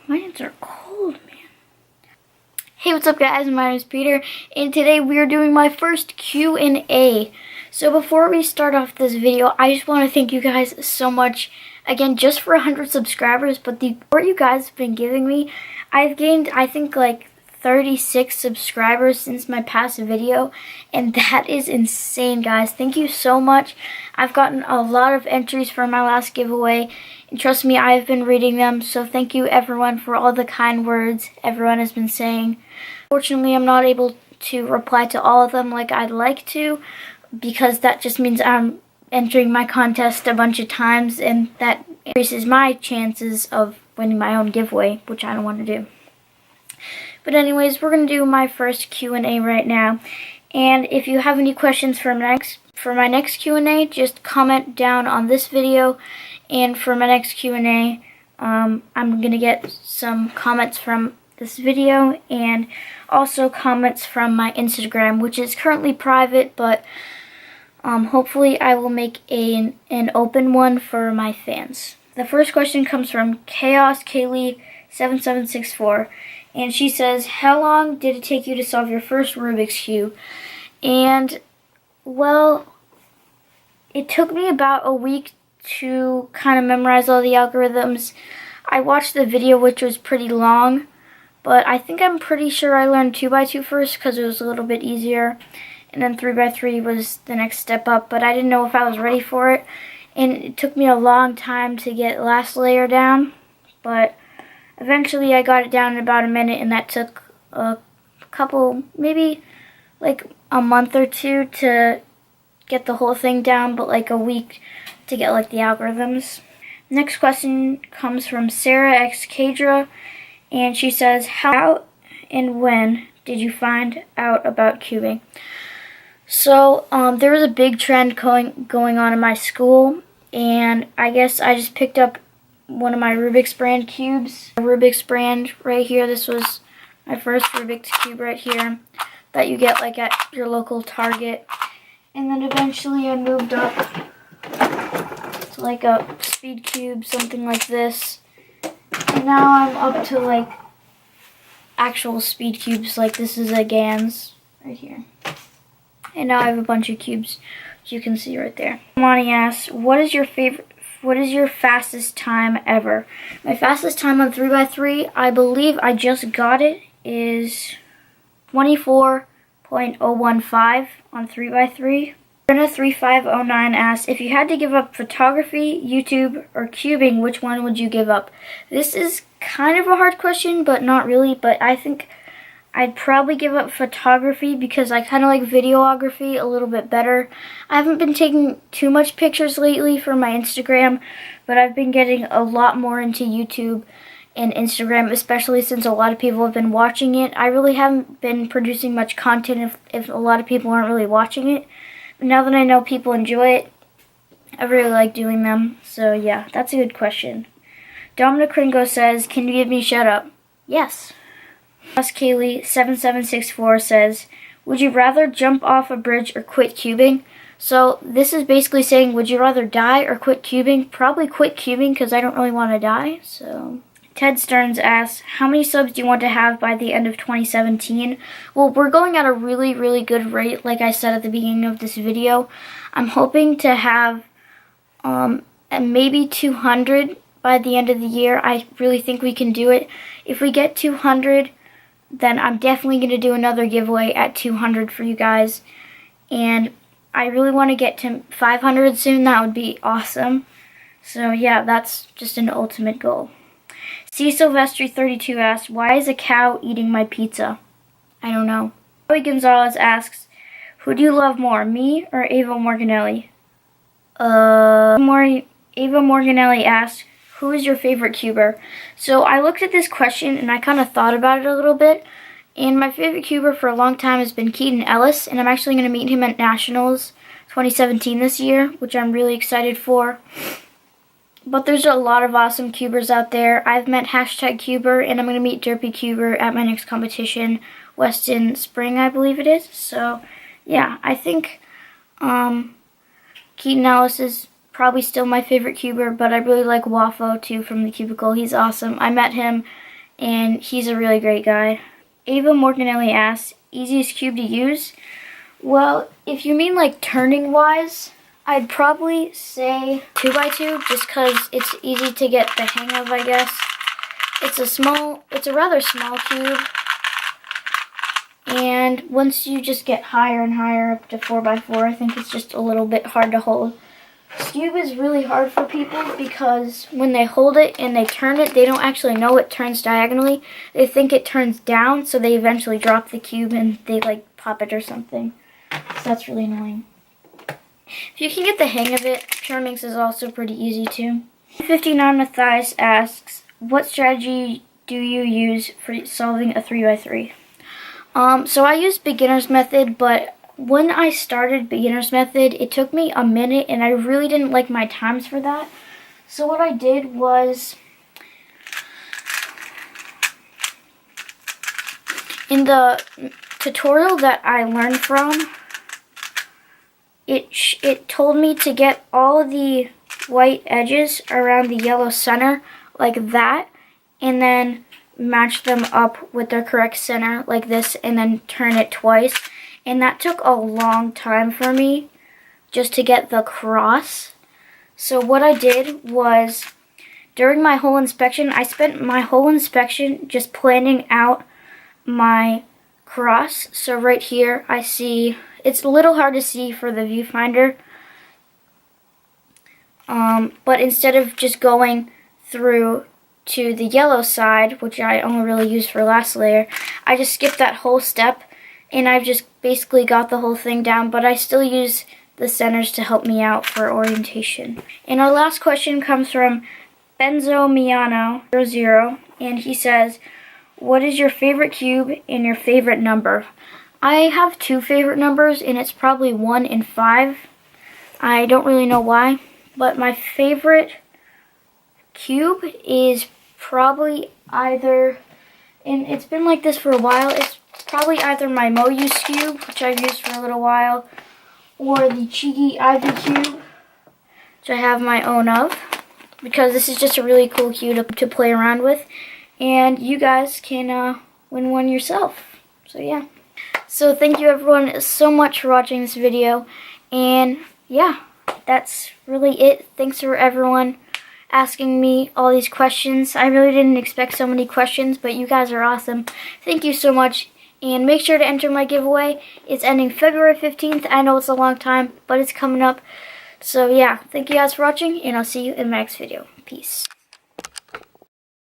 My hands are cold, man. Hey, what's up guys? My name is Peter, and today we are doing my first Q&A. So before we start off this video, I just want to thank you guys so much, again, just for 100 subscribers, but the support you guys have been giving me, I've gained, I think, like 36 subscribers since my past video, and that is insane, guys. Thank you so much. I've gotten a lot of entries for my last giveaway, and trust me, I've been reading them, so thank you everyone for all the kind words everyone has been saying. Fortunately, I'm not able to reply to all of them like I'd like to, because that just means I'm entering my contest a bunch of times, and that increases my chances of winning my own giveaway, which I don't want to do. But anyways, we're going to do my first Q&A right now. And if you have any questions for my next Q&A, just comment down on this video. And for my next Q&A, I'm going to get some comments from this video and also comments from my Instagram, which is currently private, but hopefully I will make an open one for my fans. The first question comes from Chaos Kaylee 7764. And she says, how long did it take you to solve your first Rubik's Cube? And, well, it took me about a week to kind of memorize all the algorithms. I watched the video, which was pretty long, but I'm pretty sure I learned 2x2 first because it was a little bit easier. And then 3x3 was the next step up, but I didn't know if I was ready for it. And it took me a long time to get last layer down, but eventually I got it down in about a minute, and that took a couple, maybe like a month or two to get the whole thing down, but like a week to get like the algorithms. Next question comes from Sarah X Kadra, and she says, how and when did you find out about cubing? So there was a big trend going on in my school, and I guess I just picked up one of my Rubik's brand cubes. Rubik's brand right here. This was my first Rubik's cube right here that you get like at your local Target. And then eventually I moved up to like a speed cube, something like this. And now I'm up to like actual speed cubes, like this is a Gans right here. And now I have a bunch of cubes, as you can see right there. Monty asks, what is your fastest time ever? My fastest time on 3x3, I believe I just got it, is 24.015 on 3x3. Brenna3509 asks, if you had to give up photography, YouTube, or cubing, which one would you give up? This is kind of a hard question, but not really. But I think I'd probably give up photography because I kind of like videography a little bit better. I haven't been taking too much pictures lately for my Instagram, but I've been getting a lot more into YouTube and Instagram, especially since a lot of people have been watching it. I really haven't been producing much content if a lot of people aren't really watching it. But now that I know people enjoy it, I really like doing them. So yeah, that's a good question. Dominic Ringo says, can you give me a shout out? Yes. Kaylee 7764 says, would you rather jump off a bridge or quit cubing? So this is basically saying, would you rather die or quit cubing? Probably quit cubing because I don't really want to die. So Ted Stearns asks, how many subs do you want to have by the end of 2017? Well, we're going at a really, really good rate, like I said at the beginning of this video. I'm hoping to have maybe 200 by the end of the year. I really think we can do it. If we get 200, then I'm definitely going to do another giveaway at 200 for you guys. And I really want to get to 500 soon. That would be awesome. So yeah, that's just an ultimate goal. C. Silvestri 32 asks, why is a cow eating my pizza? I don't know. Joey Gonzalez asks, who do you love more, me or Ava Morganelli? Ava Morganelli asks, who is your favorite cuber? So I looked at this question and I kind of thought about it a little bit. And my favorite cuber for a long time has been Keaton Ellis. And I'm actually going to meet him at Nationals 2017 this year, which I'm really excited for. But there's a lot of awesome cubers out there. I've met #Cuber, and I'm going to meet Derpy Cuber at my next competition, Weston Spring, I believe it is. So yeah, I think Keaton Ellis is probably still my favorite cuber, but I really like Wafo too from the Cubicle. He's awesome. I met him and he's a really great guy. Ava Morganelli asks, easiest cube to use? Well, if you mean like turning wise, I'd probably say 2x2 just because it's easy to get the hang of, I guess. It's a rather small cube. And once you just get higher and higher up to 4x4, I think it's just a little bit hard to hold. This cube is really hard for people because when they hold it and they turn it, they don't actually know it turns diagonally. They think it turns down, so they eventually drop the cube and they like pop it or something. So that's really annoying. If you can get the hang of it, Pure Minx is also pretty easy too. 59 Matthias asks, what strategy do you use for solving a 3x3? So I use beginner's method, but when I started beginner's method, it took me a minute and I really didn't like my times for that. So what I did was, in the tutorial that I learned from, it told me to get all the white edges around the yellow center like that, and then match them up with their correct center like this, and then turn it twice. And that took a long time for me just to get the cross. So what I did was, during my whole inspection, I spent my whole inspection just planning out my cross. So right here I see, it's a little hard to see for the viewfinder, but instead of just going through to the yellow side, which I only really use for last layer, I just skipped that whole step and I've just basically got the whole thing down, but I still use the centers to help me out for orientation. And our last question comes from Benzo Miano00, and he says, what is your favorite cube and your favorite number? I have two favorite numbers, and it's probably 1 and 5. I don't really know why, but my favorite cube is probably either, and it's been like this for a while, it's probably either my Mouse cube, which I've used for a little while, or the Cheeky Ivy cube, which I have my own of, because this is just a really cool cube to play around with, and you guys can win one yourself. So yeah. So thank you everyone so much for watching this video, and yeah, that's really it. Thanks for everyone asking me all these questions. I really didn't expect so many questions, but you guys are awesome. Thank you so much, and make sure to enter my giveaway. It's ending February 15th. I know it's a long time, but it's coming up. So yeah, thank you guys for watching, and I'll see you in the next video. Peace.